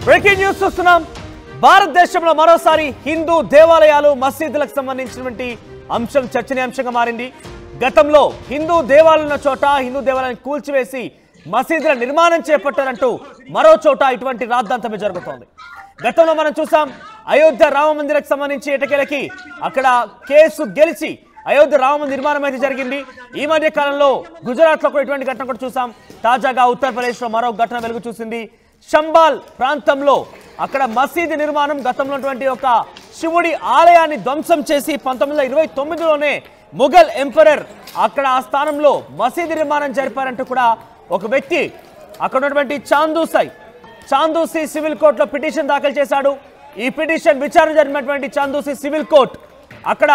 Breaking news చూస్తున్నాం. భారతదేశంలో మరోసారి హిందూ దేవాలయాలు మసీదులకు సంబంధించినటువంటి అంశం చర్చనీయాంశంగా మారింది. గతంలో హిందూ దేవాలయాల చోట హిందూ దేవాలయాన్ని కూల్చివేసి మసీదుల నిర్మాణం చేపట్టారంటూ మరో చోట ఇటువంటి రాద్ధాంతమే జరుగుతోంది. గతంలో మనం చూసాం అయోధ్య రామ మందిరకు సంబంధించి ఎటకేలకి అక్కడ కేసు గెలిచి అయోధ్య రామ నిర్మాణం అయితే జరిగింది. ఈ మధ్య కాలంలో గుజరాత్ లో ఇటువంటి ఘటన కూడా చూసాం. తాజాగా ఉత్తరప్రదేశ్ లో మరో ఘటన వెలుగు చూసింది. చంబాల్ ప్రాంతంలో అక్కడ మసీదు నిర్మాణం గతంలో ఒక శివుడి ఆలయాన్ని ధ్వంసం చేసి 1929లోనే ముఘల్ ఎంపరర్ అక్కడ ఆ స్థానంలో మసీదు నిర్మాణం జరిపారంటూ కూడా ఒక వ్యక్తి అక్కడ ఉన్నటువంటి చాందూసి సివిల్ కోర్టులో పిటిషన్ దాఖలు చేశాడు. ఈ పిటిషన్ విచారణ జరిపినటువంటి చాందూసి సివిల్ కోర్ట్ అక్కడ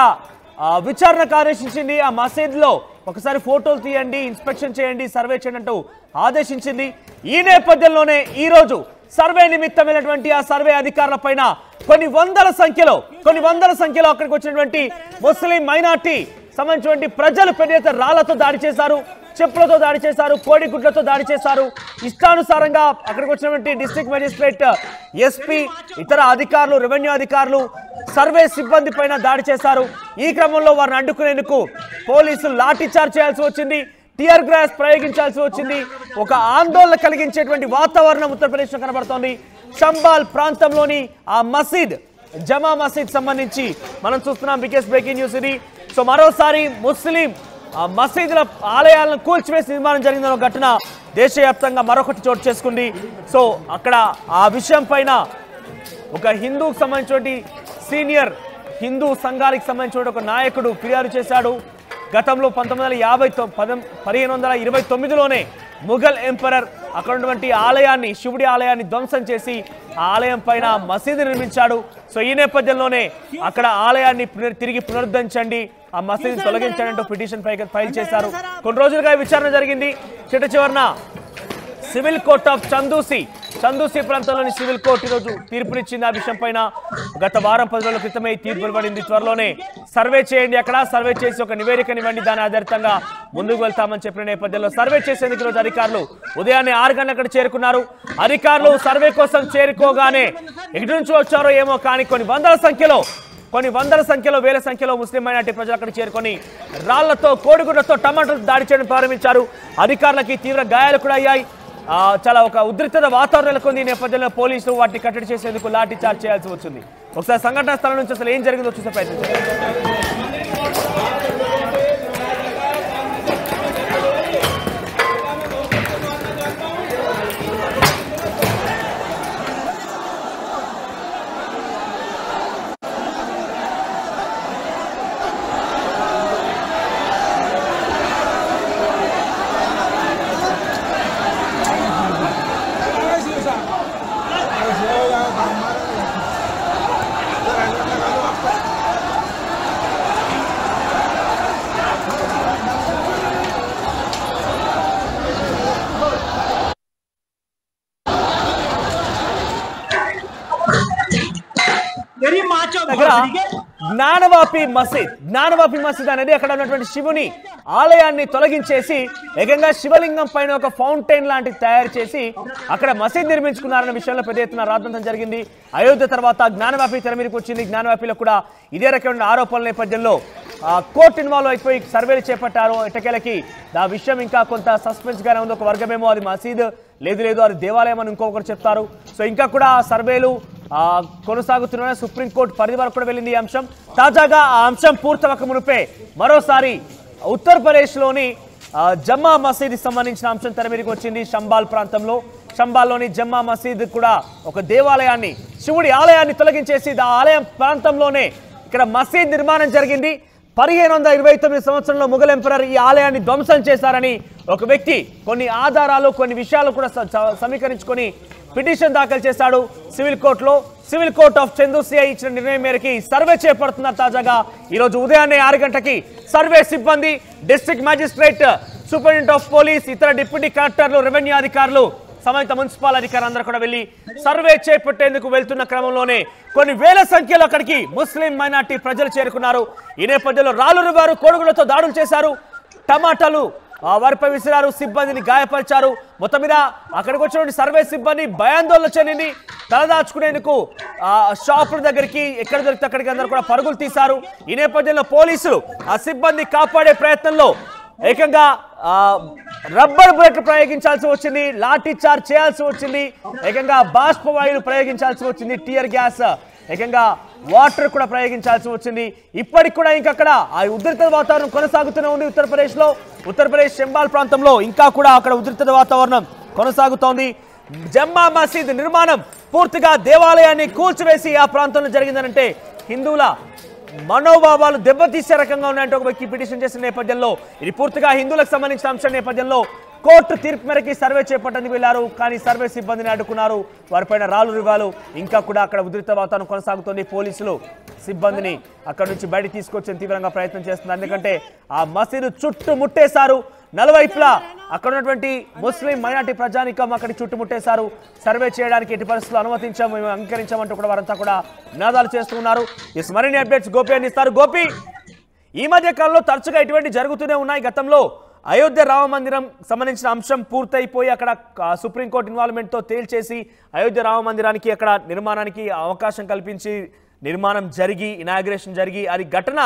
విచారణకు ఆదేశించింది. ఆ మసీదులో ఒకసారి ఫోటోలు తీయండి, ఇన్స్పెక్షన్ చేయండి, సర్వే చేయండి అంటూ ఆదేశించింది. ఈ నేపథ్యంలోనే ఈ రోజు సర్వే నిమిత్తమైనటువంటి ఆ సర్వే అధికారుల పైన కొన్ని వందల సంఖ్యలో అక్కడికి వచ్చినటువంటి ముస్లిం మైనార్టీ సంబంధించినటువంటి ప్రజలు పెద్ద ఎత్తున రాళ్లతో దాడి చేశారు, చెప్పులతో దాడి చేశారు, కోడిగుడ్లతో దాడి చేశారు. ఇష్టానుసారంగా అక్కడికి వచ్చినటువంటి డిస్ట్రిక్ట్ మెజిస్ట్రేట్, ఎస్పీ, ఇతర అధికారులు, రెవెన్యూ అధికారులు, సర్వే సిబ్బంది పైన దాడి చేశారు. ఈ క్రమంలో వారిని అడ్డుకునేందుకు పోలీసులు లాఠీ చార్జ్ చేయాల్సి వచ్చింది, టియర్ గ్యాస్ ప్రయోగించాల్సి వచ్చింది. ఒక ఆందోళన కలిగించేటువంటి వాతావరణం ఉత్తరప్రదేశ్లో కనబడుతోంది. చంబాల్ ప్రాంతంలోని ఆ మసీద్, జమా మసీద్ సంబంధించి మనం చూస్తున్నాం. బిగ్గెస్ట్ బ్రేకింగ్ న్యూస్ ఇది. సో మరోసారి ముస్లిం మసీదుల ఆలయాలను కూల్చివేసి నిర్మాణం జరిగిన ఘటన దేశవ్యాప్తంగా మరొకటి చోటు చేసుకుంది. సో అక్కడ ఆ విషయం పైన ఒక హిందూకు సంబంధించిన సీనియర్ హిందూ సంఘానికి సంబంధించిన ఒక నాయకుడు ఫిర్యాదు చేశాడు. గతంలో 1529లోనే ముఘల్ ఎంపరర్ అక్కడ ఉన్నటువంటి ఆలయాన్ని, శివుడి ఆలయాన్ని ధ్వంసం చేసి ఆ ఆలయం పైన మసీదు నిర్మించాడు. సో ఈ నేపథ్యంలోనే అక్కడ ఆలయాన్ని తిరిగి పునరుద్ధరించండి, ఆ మసీదు తొలగించండి అంటూ పిటిషన్ ఫైల్ చేశారు. కొన్ని రోజులుగా విచారణ జరిగింది. చిట్ట చివరన సివిల్ కోర్ట్ ఆఫ్ చందూసి ప్రాంతంలోని సివిల్ కోర్టు ఈరోజు తీర్పునిచ్చింది. ఆ విషయం పైన గత వారం 10 రోజుల క్రితమే తీర్పు వెలువడింది. త్వరలోనే సర్వే చేయండి, అక్కడ సర్వే చేసి ఒక నివేదికనివ్వండి, దాని ఆధారితంగా ముందుకు వెళ్తామని చెప్పిన నేపథ్యంలో సర్వే చేసేందుకు ఈరోజు అధికారులు ఉదయాన్నే 6 గంటలకు అక్కడ చేరుకున్నారు. అధికారులు సర్వే కోసం చేరుకోగానే ఎక్కడి నుంచి వచ్చారో ఏమో కానీ కొన్ని వందల సంఖ్యలో వేల సంఖ్యలో ముస్లిం మైనార్టీ ప్రజలు అక్కడ చేరుకొని రాళ్లతో, కోడిగుడ్లతో, టమాటాలతో దాడి చేయడం ప్రారంభించారు. అధికారులకి తీవ్ర గాయాలు కూడా అయ్యాయి. చాలా ఒక ఉద్రిక్తత వాతావరణం నెలకొంది. ఈ నేపథ్యంలో పోలీసులు వాటిని కట్టడి చేసేందుకు లాఠీ చార్జ్ చేయాల్సి వచ్చింది. ఒకసారి సంఘటనా స్థలం నుంచి అసలు ఏం జరిగిందో చూసే ప్రయత్నించారు. జ్ఞానవాపి మసీద్ అనేది అక్కడ ఉన్నటువంటి శివుని ఆలయాన్ని తొలగించేసి ఏకంగా శివలింగం పైన ఒక ఫౌంటైన్ లాంటిది తయారు చేసి అక్కడ మసీద్ నిర్మించుకున్నారన్న విషయంలో పెద్ద ఎత్తున రాద్ధాంతం జరిగింది. అయోధ్య తర్వాత జ్ఞానవాపి తెర మీదకి వచ్చింది. జ్ఞానవాపిలో కూడా ఇదే రకమైన ఆరోపణల నేపథ్యంలో కోర్టు ఇన్వాల్వ్ అయిపోయి సర్వేలు చేపట్టారు. ఎట్టకేలకి ఆ విషయం ఇంకా కొంత సస్పెన్స్ గానే ఉంది. ఒక వర్గమేమో అది మసీద్, లేదు అది దేవాలయం అని ఇంకొకరు చెప్తారు. సో ఇంకా కూడా సర్వేలు కొనసాగుతున్న సుప్రీంకోర్టు పరిధి వరకు కూడా వెళ్ళింది ఈ అంశం. తాజాగా ఆ అంశం పూర్తవక మునిపే మరోసారి ఉత్తరప్రదేశ్లోని జమ్మా మసీద్ సంబంధించిన అంశం తెర మీదకి వచ్చింది. చంబాల్లోని జమ్మా మసీద్ కూడా ఒక దేవాలయాన్ని, శివుడి ఆలయాన్ని తొలగించేసి ఆ ఆలయం ప్రాంతంలోనే ఇక్కడ మసీద్ నిర్మాణం జరిగింది. 1529 సంవత్సరంలో ముఘల్ ఎంపరర్ ఈ ఆలయాన్ని ధ్వంసం చేశారని ఒక వ్యక్తి కొన్ని ఆధారాలు, కొన్ని విషయాలు కూడా సమీకరించుకొని పిటిషన్ దాఖలు చేశాడు సివిల్ కోర్టులో. సివిల్ కోర్ట్ ఆఫ్ చందూసి ఇచ్చిన నిర్ణయం మేరకు సర్వే చేపడుతున్నారు. తాజాగా ఈరోజు ఉదయాన్నే 6 గంటలకి సర్వే సిబ్బంది, district magistrate, superintendent of police, ఇతర డిప్యూటీ కలెక్టర్లు, రెవెన్యూ అధికారులు, సంబంధిత మున్సిపల్ అధికారులు అందరూ కూడా వెళ్లి సర్వే చేపట్టేందుకు వెళ్తున్న క్రమంలోనే కొన్ని వేల సంఖ్యలో అక్కడికి ముస్లిం మైనార్టీ ప్రజలు చేరుకున్నారు. ఈ నేపథ్యంలో రాళ్లు రువ్వారు, కోడిగుడ్లతో దాడులు చేశారు, టమాటాలు వారిపై విసిరారు, సిబ్బందిని గాయపరిచారు. మొత్తం మీద అక్కడికి వచ్చినటువంటి సర్వే సిబ్బంది భయాందోళన చెందింది. తలదాచుకునేందుకు షాపుల దగ్గరికి ఎక్కడ దొరికితే అక్కడికి అందరూ కూడా పరుగులు తీశారు. ఈ నేపథ్యంలో పోలీసులు ఆ సిబ్బంది కాపాడే ప్రయత్నంలో ఏకంగా రబ్బర్ బుల్లెట్ ప్రయోగించాల్సి వచ్చింది, లాఠీ చార్జ్ చేయాల్సి వచ్చింది, ఏకంగా బాష్పవాయువులు ప్రయోగించాల్సి వచ్చింది, టియర్ గ్యాస్, ఏకంగా వాటర్ కూడా ప్రయోగించాల్సి వచ్చింది. ఇప్పటికి కూడా ఇంకక్కడ ఆ ఉద్రిక్త వాతావరణం కొనసాగుతూనే ఉంది. ఉత్తరప్రదేశ్ శంబాల్ ప్రాంతంలో ఇంకా కూడా అక్కడ ఉద్రిక్త వాతావరణం కొనసాగుతోంది. జమ్మా మసీద్ నిర్మాణం పూర్తిగా దేవాలయాన్ని కూల్చివేసి ఆ ప్రాంతంలో జరిగిందనంటే హిందువుల మనోభావాలు దెబ్బతీసే రకంగా ఉన్నాయంటే ఒక వ్యక్తి పిటిషన్ చేసిన నేపథ్యంలో ఇది పూర్తిగా హిందువులకు సంబంధించిన అంశం నేపథ్యంలో కోర్టు తీర్పు మేరకు సర్వే చేపట్టడానికి వెళ్లారు. కానీ సర్వే సిబ్బందిని అడ్డుకున్నారు. వారిపైన రాళ్ళు రివాలు ఇంకా కూడా అక్కడ ఉద్రిక్త వాతావరణం కొనసాగుతోంది. పోలీసులు సిబ్బందిని అక్కడ నుంచి బయట తీసుకొచ్చే తీవ్రంగా ప్రయత్నం చేస్తున్నారు. ఎందుకంటే ఆ మసీదు చుట్టుముట్టేశారు. నలువైపులా అక్కడ ఉన్నటువంటి ముస్లిం మైనార్టీ ప్రజానికం అక్కడికి చుట్టుముట్టేశారు. సర్వే చేయడానికి ఎట్టి పరిస్థితులు అనుమతించాము, మేము అంగీకరించామంటూ కూడా వారంతా కూడా నినాదాలు చేస్తున్నారు. ఈ మరిన్ని అప్డేట్స్ గోపి అందిస్తారు. గోపి, ఈ మధ్య కాలంలో తరచుగా ఇటువంటి జరుగుతూనే ఉన్నాయి. గతంలో అయోధ్య రామ మందిరం సంబంధించిన అంశం పూర్తయిపోయి అక్కడ సుప్రీంకోర్టు ఇన్వాల్వ్మెంట్తో తేల్చేసి అయోధ్య రామ మందిరానికి అక్కడ నిర్మాణానికి అవకాశం కల్పించి నిర్మాణం జరిగి ఇనాగ్రేషన్ జరిగి అది ఘటన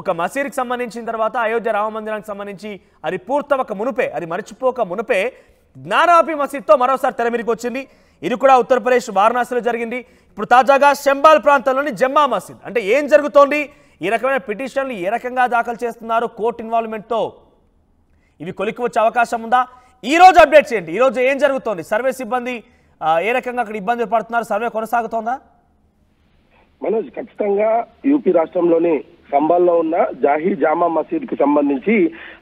ఒక మసీదుకి సంబంధించిన తర్వాత అయోధ్య రామ మందిరానికి సంబంధించి అది పూర్తవక మునుపే, అది మర్చిపోక మునుపే జ్ఞానాపి మసీద్తో మరోసారి తెరమిరికి వచ్చింది. ఇది కూడా ఉత్తరప్రదేశ్ వారణాసిలో జరిగింది. ఇప్పుడు తాజాగా శంబాల్ ప్రాంతంలోని జమ్మా మసీద్ అంటే ఏం జరుగుతోంది, ఈ రకమైన పిటిషన్లు ఏ రకంగా దాఖలు చేస్తున్నారు, కోర్టు ఇన్వాల్వ్మెంట్తో ఇవి కొలికి వచ్చే అవకాశం ఉందా? ఈ రోజు అప్డేట్ చేయండి. ఈ రోజు ఏం జరుగుతోంది, సర్వే సిబ్బంది ఏ రకంగా అక్కడ ఇబ్బందులు పడుతున్నారు, సర్వే కొనసాగుతోందా? మనోజ్, ఖచ్చితంగా యూపీ రాష్ట్రంలోని సంబాల్లో ఉన్న జాహీ జామా మసీద్ కు సంబంధించి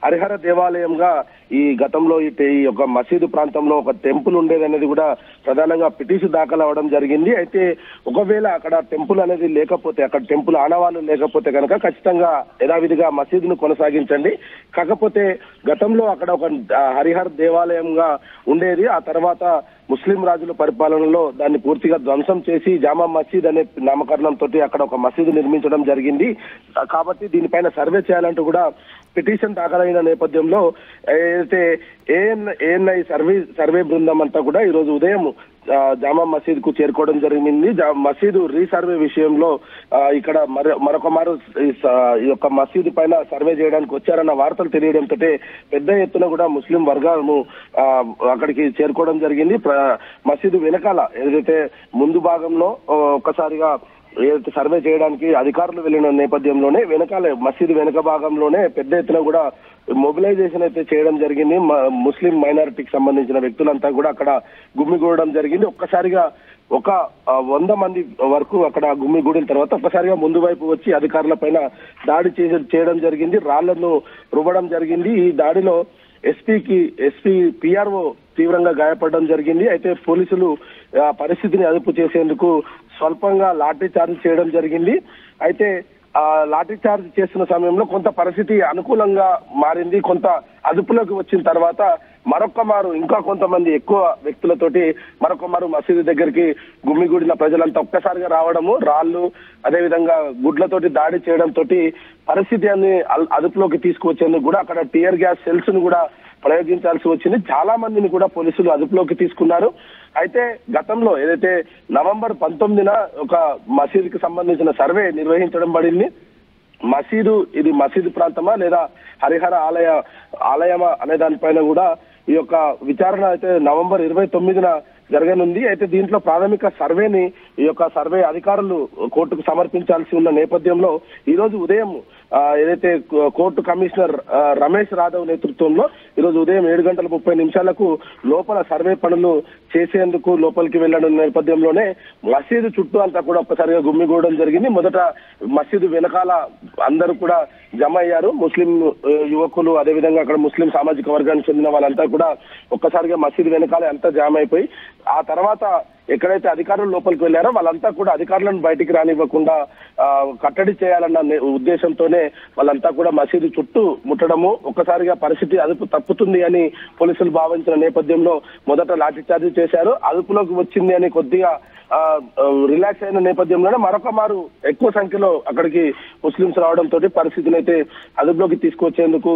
హరిహర దేవాలయంగా ఈ గతంలో ఈ యొక్క మసీదు ప్రాంతంలో ఒక టెంపుల్ ఉండేది అనేది కూడా ప్రధానంగా పిటిషన్ దాఖలు అవ్వడం జరిగింది. అయితే ఒకవేళ అక్కడ టెంపుల్ అనేది లేకపోతే, అక్కడ టెంపుల్ ఆనవాళ్ళు లేకపోతే కనుక ఖచ్చితంగా యథావిధిగా మసీదును కొనసాగించండి. కాకపోతే గతంలో అక్కడ ఒక హరిహర దేవాలయంగా ఉండేది. ఆ తర్వాత ముస్లిం రాజుల పరిపాలనలో దాన్ని పూర్తిగా ధ్వంసం చేసి జామా మసీద్ అనే నామకరణంతో అక్కడ ఒక మసీదు నిర్మించడం జరిగింది. కాబట్టి దీనిపైన సర్వే చేయాలంటూ కూడా పిటిషన్ దాఖలైన నేపథ్యంలో ఏదైతే ఏఎన్ఐ సర్వే బృందం అంతా కూడా ఈ రోజు ఉదయం జామా మసీద్ కు చేరుకోవడం జరిగింది. మసీదు రీసర్వే విషయంలో ఇక్కడ మరొక మారు ఈ యొక్క మసీదు పైన సర్వే చేయడానికి వచ్చారన్న వార్తలు తెలియడంతో పెద్ద ఎత్తున కూడా ముస్లిం వర్గాలను అక్కడికి చేరుకోవడం జరిగింది. మసీదు వెనకాల ఏదైతే ముందు భాగంలో ఒక్కసారిగా ఏదైతే సర్వే చేయడానికి అధికారులు వెళ్లిన నేపథ్యంలోనే వెనకాల మసీదు వెనక భాగంలోనే పెద్ద ఎత్తున కూడా మొబిలైజేషన్ అయితే చేయడం జరిగింది. ముస్లిం మైనారిటీకి సంబంధించిన వ్యక్తులంతా కూడా అక్కడ గుమ్మిగూడడం జరిగింది. ఒక్కసారిగా ఒక 100 మంది వరకు అక్కడ గుమ్మిగూడిన తర్వాత ఒక్కసారిగా ముందు వైపు వచ్చి అధికారుల దాడి చేయడం జరిగింది. రాళ్లను రువ్వడం జరిగింది. ఈ దాడిలో ఎస్పీ పిఆర్ఓ తీవ్రంగా గాయపడడం జరిగింది. అయితే పోలీసులు పరిస్థితిని అదుపు చేసేందుకు స్వల్పంగా లాఠీ చార్జ్ చేయడం జరిగింది. అయితే లాఠీ చార్జ్ చేస్తున్న సమయంలో కొంత పరిస్థితి అనుకూలంగా మారింది. కొంత అదుపులోకి వచ్చిన తర్వాత మరొకమారు ఇంకా కొంతమంది ఎక్కువ వ్యక్తులతోటి మరొకమారు మసీదు దగ్గరికి గుమ్మిగూడిన ప్రజలంతా ఒక్కసారిగా రావడము, రాళ్లు అదేవిధంగా గుడ్లతోటి దాడి చేయడంతో పరిస్థితిని అదుపులోకి తీసుకువచ్చేందుకు కూడా అక్కడ టియర్ గ్యాస్ సెల్స్ ను కూడా ప్రయోగించాల్సి వచ్చింది. చాలా మందిని కూడా పోలీసులు అదుపులోకి తీసుకున్నారు. అయితే గతంలో ఏదైతే నవంబర్ 19న ఒక మసీదుకి సంబంధించిన సర్వే నిర్వహించడం పడింది. ఇది మసీదు ప్రాంతమా లేదా హరిహర ఆలయమా అనే దానిపైన కూడా ఈ యొక్క విచారణ అయితే నవంబర్ 29న జరగనుంది. అయితే దీంట్లో ప్రాథమిక సర్వేని ఈ యొక్క సర్వే అధికారులు కోర్టుకు సమర్పించాల్సి ఉన్న నేపథ్యంలో ఈ రోజు ఉదయం ఏదైతే కోర్టు కమిషనర్ రమేష్ రాఘవ్ నేతృత్వంలో ఈరోజు ఉదయం 7:30 లోపల సర్వే పనులు చేసేందుకు లోపలికి వెళ్లడం నేపథ్యంలోనే మసీదు చుట్టూ అంతా కూడా ఒక్కసారిగా గుమ్మిగూడడం జరిగింది. మొదట మసీదు వెనకాల అందరూ కూడా జమ అయ్యారు. ముస్లిం యువకులు అదేవిధంగా అక్కడ ముస్లిం సామాజిక వర్గానికి చెందిన వాళ్ళంతా కూడా ఒక్కసారిగా మసీదు వెనకాల అంతా జామ్ అయిపోయి ఆ తర్వాత ఎక్కడైతే అధికారులు లోపలికి వెళ్లారో వాళ్ళంతా కూడా అధికారులను బయటికి రానివ్వకుండా కట్టడి చేయాలన్న ఉద్దేశంతోనే వాళ్ళంతా కూడా మసీదు చుట్టూ ముట్టడము, ఒక్కసారిగా పరిస్థితి అదుపు తప్పుతుంది అని పోలీసులు భావించిన నేపథ్యంలో మొదట లాఠీచార్జీ చేశారు. అదుపులోకి వచ్చింది అని కొద్దిగా రిలాక్స్ అయిన నేపథ్యంలోనే మరొక మారు ఎక్కువ సంఖ్యలో అక్కడికి ముస్లింస్ రావడంతో పరిస్థితిని అయితే అదుపులోకి తీసుకొచ్చేందుకు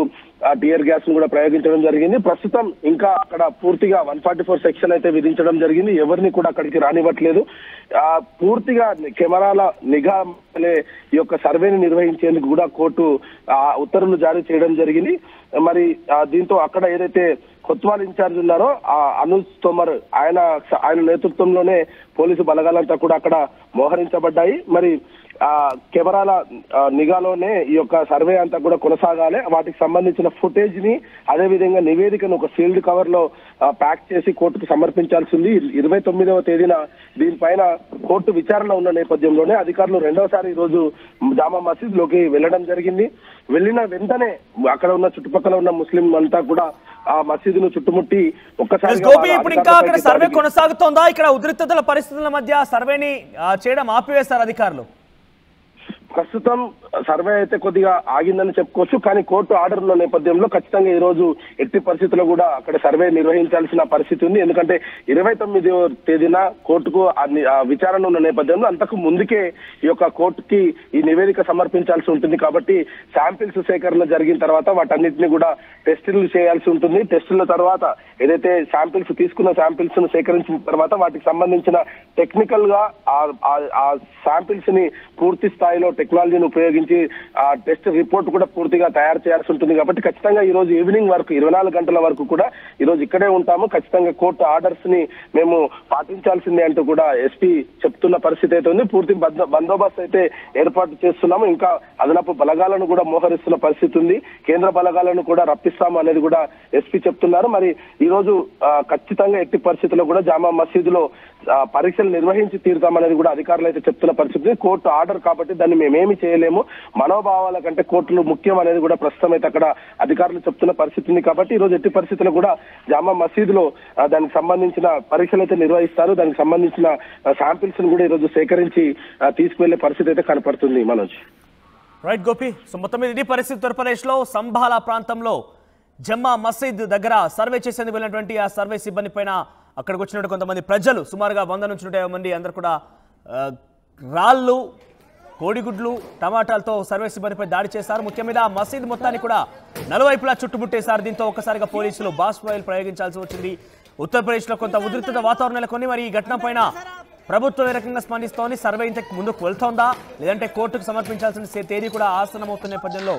టియర్ గ్యాస్ ను కూడా ప్రయోగించడం జరిగింది. ప్రస్తుతం ఇంకా అక్కడ పూర్తిగా 144 సెక్షన్ అయితే విధించడం జరిగింది. ఎవరిని కూడా అక్కడికి రానివ్వట్లేదు. పూర్తిగా కెమెరాల నిఘా ఈ యొక్క సర్వేని నిర్వహించేందుకు కూడా కోర్టు ఉత్తర్వులు జారీ చేయడం జరిగింది. మరి దీంతో అక్కడ ఏదైతే కొత్వాల్ ఇన్ఛార్జ్ ఉన్నారో అనుజ్ తోమర్ ఆయన నేతృత్వంలోనే పోలీసు బలగాలంతా కూడా అక్కడ మోహరించబడ్డాయి. మరి కెమెరాల నిఘాలోనే ఈ యొక్క సర్వే అంతా కూడా కొనసాగాలి. వాటికి సంబంధించిన ఫుటేజ్ ని అదేవిధంగా నివేదికను ఒక సీల్డ్ కవర్ లో ప్యాక్ చేసి కోర్టుకు సమర్పించాల్సి ఉంది. 29వ తేదీన దీనిపైన కోర్టు విచారణ ఉన్న నేపథ్యంలోనే అధికారులు రెండవసారి ఈ రోజు జామా మసీద్ లోకి వెళ్లడం జరిగింది. వెళ్లిన వెంటనే అక్కడ ఉన్న చుట్టుపక్కల ఉన్న ముస్లిం అంతా కూడా ఆ మసీదును చుట్టుముట్టి ఒక్కసారి గోపి ఇప్పుడు ఇంకా అక్కడ సర్వే కొనసాగుతోందా? ఇక్కడ ఉద్రిక్తతల పరిస్థితుల మధ్య సర్వేని చేయడం ఆపివేశారు అధికారులు. ప్రస్తుతం సర్వే అయితే కొద్దిగా ఆగిందని చెప్పుకోవచ్చు. కానీ కోర్టు ఆర్డర్ ఉన్న నేపథ్యంలో ఖచ్చితంగా ఈ రోజు ఎట్టి పరిస్థితుల్లో కూడా అక్కడ సర్వే నిర్వహించాల్సిన పరిస్థితి ఉంది. ఎందుకంటే 29వ తేదీన కోర్టుకు విచారణ ఉన్న నేపథ్యంలో అంతకు ముందుకే ఈ యొక్క కోర్టుకి ఈ నివేదిక సమర్పించాల్సి ఉంటుంది. కాబట్టి శాంపిల్స్ సేకరణ జరిగిన తర్వాత వాటన్నిటిని కూడా టెస్టులు చేయాల్సి ఉంటుంది. టెస్టుల తర్వాత ఏదైతే శాంపిల్స్ తీసుకున్న శాంపిల్స్ ను సేకరించిన తర్వాత వాటికి సంబంధించిన టెక్నికల్ గా ఆ శాంపిల్స్ ని పూర్తి స్థాయిలో టెక్నాలజీని ఉపయోగించి ఆ టెస్ట్ రిపోర్ట్ కూడా పూర్తిగా తయారు చేయాల్సి ఉంటుంది. కాబట్టి ఖచ్చితంగా ఈ రోజు ఈవినింగ్ వరకు 24 గంటల వరకు కూడా ఈ రోజు ఇక్కడే ఉంటాము. ఖచ్చితంగా కోర్టు ఆర్డర్స్ ని మేము పాటించాల్సిందే అంటూ కూడా ఎస్పీ చెప్తున్న పరిస్థితి అయితే ఉంది. పూర్తి బందోబస్తు అయితే ఏర్పాటు చేస్తున్నాము. ఇంకా అదనపు బలగాలను కూడా మోహరిస్తున్న పరిస్థితి ఉంది. కేంద్ర బలగాలను కూడా రప్పిస్తాము అనేది కూడా ఎస్పీ చెప్తున్నారు. మరి ఈ రోజు ఖచ్చితంగా ఎట్టి పరిస్థితుల్లో కూడా జామా మసీదులో పరీక్షలు నిర్వహించి తీరుతామనేది కూడా అధికారులు అయితే చెప్తున్న పరిస్థితి. కోర్టు ఆర్డర్ కాబట్టి దాన్ని మేమేమి చేయలేము, మనోభావాల కంటే కోర్టులు ముఖ్యం అనేది కూడా ప్రస్తుతం అయితే అక్కడ అధికారులు చెప్తున్న పరిస్థితి ఉంది. కాబట్టి ఈ రోజు ఎట్టి పరిస్థితుల్లో కూడా జామా మసీదులో దానికి సంబంధించిన పరీక్షలు అయితే నిర్వహిస్తారు. దానికి సంబంధించిన శాంపిల్స్ ను కూడా ఈ రోజు సేకరించి తీసుకువెళ్లే పరిస్థితి అయితే కనపడుతుంది. మనోజ్. రైట్ గోపి. సో మొత్తం మీద ఈ పరిస్థితి ఉత్తరప్రదేశ్ లో సంబాలా ప్రాంతంలో జమ్మా మసీద్ దగ్గర సర్వే చేసేందుకు వెళ్ళినటువంటి ఆ సర్వే సిబ్బంది పైన అక్కడికి వచ్చినట్టు కొంతమంది ప్రజలు సుమారుగా 100 నుంచి 150 మంది అందరూ కూడా రాళ్ళు, కోడిగుడ్లు, టమాటాలతో సర్వే సిబ్బందిపై దాడి చేశారు. ముఖ్యంగా మసీద్ మొత్తాన్ని కూడా నలువైపులా చుట్టుముట్టేశారు. దీంతో ఒక్కసారిగా పోలీసులు బాష్పాయిల్ ప్రయోగించాల్సి వచ్చింది. ఉత్తరప్రదేశ్లో కొంత ఉద్రిక్తత వాతావరణం నెలకొని మరి ఈ ఘటన పైన ప్రభుత్వం ఏ రకంగా స్పందిస్తోంది? సర్వే ఇంతకు ముందుకు వెళ్తోందా లేదంటే కోర్టుకు సమర్పించాల్సిన తేదీ కూడా ఆసన్నమవుతున్న నేపథ్యంలో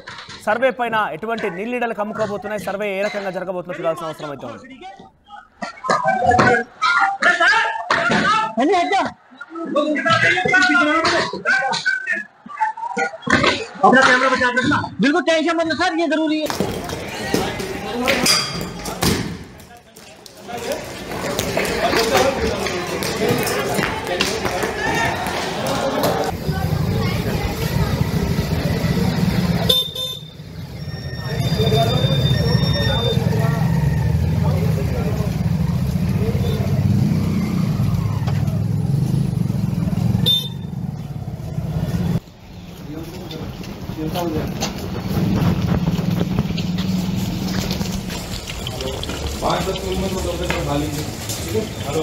సర్వే పైన ఎటువంటి నీళ్ళీడలు కమ్ముకోబోతున్నాయి? సర్వే ఏ రకంగా జరగబోతుందో చూడాల్సిన అవసరం అయితే ఉంది. अपना कैमरा बचा के रखना, बिल्कुल टेंशन मत लो सर, ये जरूरी है। हेलो